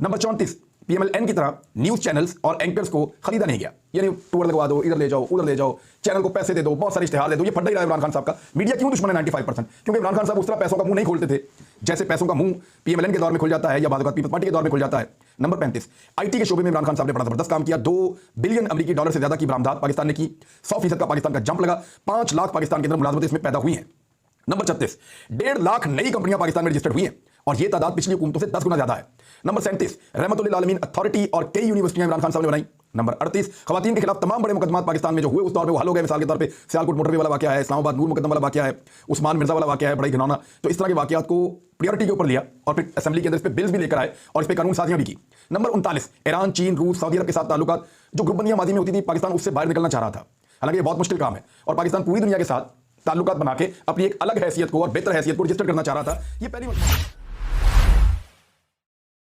Number 34, PMLN की तरह news channels और एंकर्स को खरीदा नहीं गया, यानी टूर लगवा दो, इधर ले जाओ, उधर ले जाओ, चैनल को पैसे दे दो, बहुत सारे इश्तेहार दे दो। ये फंडा ही रहा है इमरान खान साहब का। मीडिया क्यों दुश्मन है 95%? क्योंकि इमरान खान साहब उस तरह पैसों का मुंह नहीं खोलते थे जैसे पैसों का मुंह पीएमएलएन के दौर में खुल जाता है या बाद पीपल्स पार्टी के दौर में खुल जाता है। नंबर 35, आईटी के शोबे में इमरान खान साहब ने बड़ा जबरदस्त काम किया। 2 बिलियन अमेरिकी डॉलर से ज्यादा की बरामदात पाकिस्तान ने की। 100% का पाकिस्तान का जंप लगा। 5 लाख पाकिस्तान के अंदर मुलाजमतें इसमें पैदा हुई हैं। नंबर 36, 1.5 लाख नई कंपनियां पाकिस्तान में रजिस्टर्ड हुई हैं और यह तादाद पिछली हुकूमतों से 10 गुना ज्यादा है। नंबर 37, रहमतुल्लिल आलमीन अथॉरिटी और कई यूनिवर्सिटियां इमरान खान साहब ने बनाई। नंबर 38, खवातीन के खिलाफ तमाम बड़े मुकदमात पाकिस्तान में जो हुए उस दौर में वो हल हो गए। मिसाल के तौर पे सियालकोट मोटरवे वाला वाकया है, इस्लामाबाद नूर मुकदमा वाला वाकया है, उस्मान मिर्जा वाला वाकया है, बड़ा घिनौना। तो इस तरह के वाकयात को प्रायोरिटी के ऊपर लिया और फिर असेंबली के अंदर इस पे बिल्स भी लेकर आए और इस पे कानून साजियां भी की। नंबर 39, ईरान, चीन, रूस, सऊदी अरब के साथ ताल्लुकात जो ग्रुपबंदियां माजी में होती थी, पाकिस्तान उससे बाहर निकलना चाह रहा था। हालांकि ये बहुत मुश्किल काम है और पाकिस्तान पूरी दुनिया के साथ ताल्लुकात बना के अपनी एक अलग हैसियत को और बेहतर हैसियत को रजिस्टर करना चाह रहा था। ये पहली